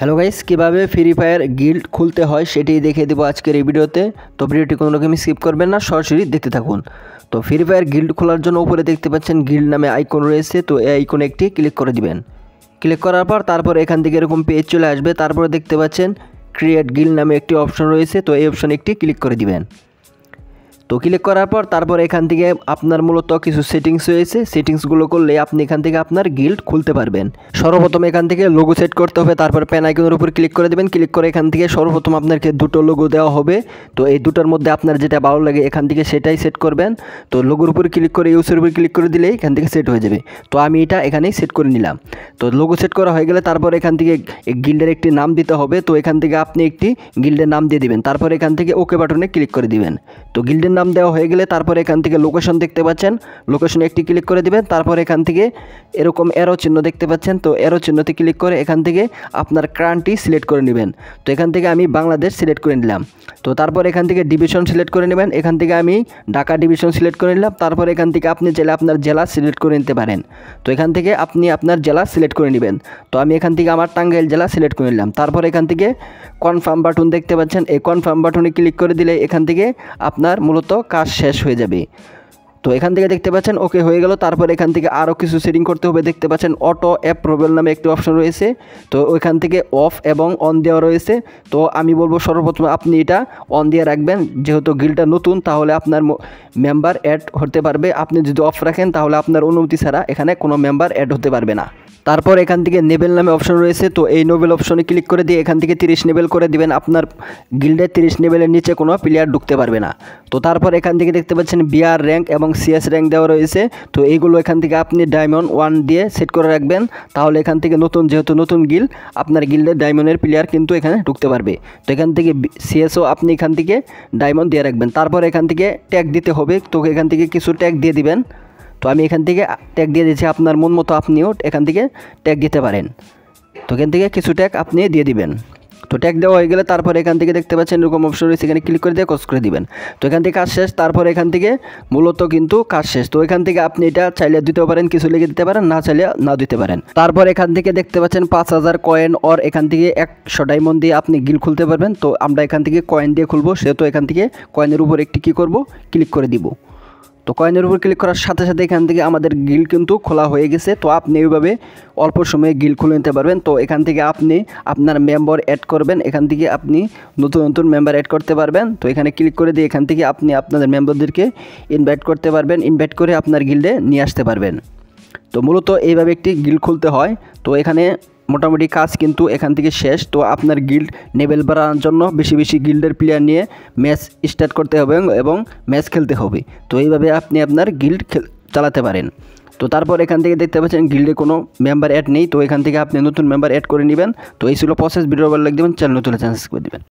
Hello guys, কীভাবে free fire guild খুলতে হয় সেটি দেখিয়ে দেবো আজকের এই ভিডিওতে। তো ভিডিওটি কোনো রকমই স্কিপ করবেন না, সরাসরি দেখতে থাকুন। তো ফ্রি ফায়ার গিল্ড খোলার জন্য উপরে দেখতে পাচ্ছেন গিল্ড নামে আইকন রয়েছে। তো এই আইকনে একটি ক্লিক করে দিবেন। ক্লিক করার পর তারপর এখান থেকে এরকম পেজ চলে আসবে। তারপরে দেখতে পাচ্ছেন ক্রিয়েট গিল্ড নামে একটি অপশন রয়েছে। তো এই অপশনে একটি ক্লিক করে দিবেন। তো ক্লিক করার পর তারপর এখান থেকে আপনার মূলত কিছু সেটিংস রয়েছে। সেটিংসগুলো করলে আপনি এখান থেকে আপনার গিল্ড খুলতে পারবেন। সর্বপ্রথম এখান থেকে লোগো সেট করতে হবে। তারপর পেন আইকনের উপর ক্লিক করে দেবেন। ক্লিক করে এখান থেকে সর্বপ্রথম আপনাকে দুটো লোগো দেওয়া হবে। তো এই দুটোর মধ্যে আপনার যেটা ভালো লাগে এখান থেকে সেটাই সেট করবেন। তো লোগোর উপর ক্লিক করে ইউজের উপর ক্লিক করে দিলেই এখান থেকে সেট হয়ে যাবে। তো আমি এটা এখানেই সেট করে নিলাম। তো লোগো সেট করা হয়ে গেলে তারপর এখান থেকে গিল্ডের একটি নাম দিতে হবে। তো এখান থেকে আপনি একটি গিল্ডের নাম দিয়ে দিবেন। তারপর এখান থেকে ওকে বাটনে ক্লিক করে দিবেন। তো গিল্ডের নাম দেওয়া হয়ে গেলে তারপর এখান থেকে লোকেশন দেখতে পাচ্ছেন, লোকেশনে একটি ক্লিক করে দিবেন। তারপর এখান থেকে এরকম অ্যারো চিহ্ন দেখতে পাচ্ছেন। তো অ্যারো চিহ্নতে ক্লিক করে এখান থেকে আপনার কান্ট্রি সিলেক্ট করে নেবেন। তো এখান থেকে আমি বাংলাদেশ সিলেক্ট করে নিলাম। তো তারপর এখান থেকে ডিভিশন সিলেক্ট করে নেবেন। এখান থেকে আমি ঢাকা ডিভিশন সিলেক্ট করে নিলাম। তারপর এখান থেকে আপনি চাইলে আপনার জেলা সিলেক্ট করে নিতে পারেন। তো এখান থেকে আপনি আপনার জেলা সিলেক্ট করে নেবেন। তো আমি এখান থেকে আমার টাঙ্গাইল জেলা সিলেক্ট করে নিলাম। তারপর এখান থেকে কনফার্ম বাটন দেখতে পাচ্ছেন। এই কনফার্ম বাটনে ক্লিক করে দিলে এখান থেকে আপনার মূলত কাজ শেষ হয়ে যাবে। তো এখান থেকে দেখতে পাচ্ছেন ওকে হয়ে গেল। তারপর এখান থেকে আরও কিছু সেটিং করতে হবে। দেখতে পাচ্ছেন অটো অ্যাপ প্রোবেল নামে একটি অপশন রয়েছে। তো ওইখান থেকে অফ এবং অন দেওয়া রয়েছে। তো আমি বলবো সর্বপ্রথম আপনি এটা অন দিয়ে রাখবেন। যেহেতু গিল্ডটা নতুন তাহলে আপনার মেম্বার অ্যাড হতে পারবে। আপনি যদি অফ রাখেন তাহলে আপনার অনুমতি ছাড়া এখানে কোনো মেম্বার অ্যাড হতে পারবে না। তারপর এখান থেকে নেবেল নামে অপশন রয়েছে। তো এই নোবেল অপশনে ক্লিক করে দিয়ে এখান থেকে 30 নেবেল করে দিবেন। আপনার গিল্ডে 30 নেবেলের নিচে কোনো প্লেয়ার ঢুকতে পারবে না। তো তারপর এখান থেকে দেখতে পাচ্ছেন বিআর র্যাঙ্ক এবং সিএস র্যাঙ্ক দেওয়া রয়েছে। তো এইগুলো এখান থেকে আপনি ডায়মন্ড 1 দিয়ে সেট করে রাখবেন। তাহলে এখান থেকে যেহেতু নতুন গিল্ড, আপনার গিল্ডের ডায়মন্ডের প্লেয়ার কিন্তু এখানে ঢুকতে পারবে। তো এখান থেকে সিএসও আপনি এখান থেকে ডায়মন্ড দিয়ে রাখবেন। তারপর এখান থেকে ট্যাগ দিতে হবে। তো এখান থেকে কিছু ট্যাগ দিয়ে দিবেন। তো আমি এখান থেকে ট্যাগ দিয়ে দিচ্ছি। আপনার মন মতো আপনিও এখান থেকে ট্যাগ দিতে পারেন। তো এখান থেকে কিছু ট্যাগ আপনি দিয়ে দিবেন। তো ট্যাগ দেওয়া হয়ে গেলে তারপর এখান থেকে দেখতে পাচ্ছেন এরকম অপশন রয়েছে, এখানে ক্লিক করে দিয়ে ক্লোজ করে দিবেন। তো এখান থেকে কাজ শেষ। তারপর এখান থেকে মূলত কিন্তু কাজ শেষ। তো এখান থেকে আপনি এটা চাইলে দিতেও পারেন, কিছু লিখে দিতে পারেন, না চাইলে না দিতে পারেন। তারপর এখান থেকে দেখতে পাচ্ছেন 5000 কয়েন ওর এখান থেকে 100 ডায়মন্ড দিয়ে আপনি গিল খুলতে পারবেন। তো আমরা এখান থেকে কয়েন দিয়ে খুলবো, সেহেতু এখান থেকে কয়েনের উপর একটি কী করব, ক্লিক করে দিব। তো কয়েনের উপর ক্লিক করার সাথে সাথে এখান থেকে আমাদের গিল্ড কিন্তু খোলা হয়ে গেছে। তো আপনি এইভাবে অল্প সময়ে গিল্ড খুলে নিতে পারবেন। তো এখান থেকে আপনি আপনার মেম্বার অ্যাড করবেন। এখান থেকে আপনি নতুন নতুন মেম্বার অ্যাড করতে পারবেন। তো এখানে ক্লিক করে দিয়ে এখান থেকে আপনি আপনাদের মেম্বারদেরকে ইনভাইট করতে পারবেন। ইনভাইট করে আপনার গিল্ডে নিয়ে আসতে পারবেন। তো মূলত এইভাবে একটি গিল্ড খুলতে হয়। তো এখানে মোটামুটি কাজ কিন্তু এখান থেকে শেষ। তো আপনার গিল্ড লেভেল বাড়ানোর জন্য বেশি বেশি গিল্ডের প্লেয়ার নিয়ে ম্যাচ স্টার্ট করতে হবে এবং ম্যাচ খেলতে হবে। তো এইভাবে আপনি আপনার গিল্ড চালাতে পারেন। তো তারপর এখান থেকে দেখতে পাচ্ছেন গিল্ডে কোনো মেম্বার অ্যাড নেই। তো এখান থেকে আপনি নতুন মেম্বার অ্যাড করে নেবেন। তো এই ছিল প্রসেস। ভিডিও ভালো লাগবে চ্যানেল নতুন চ্যানেল করে দেবেন।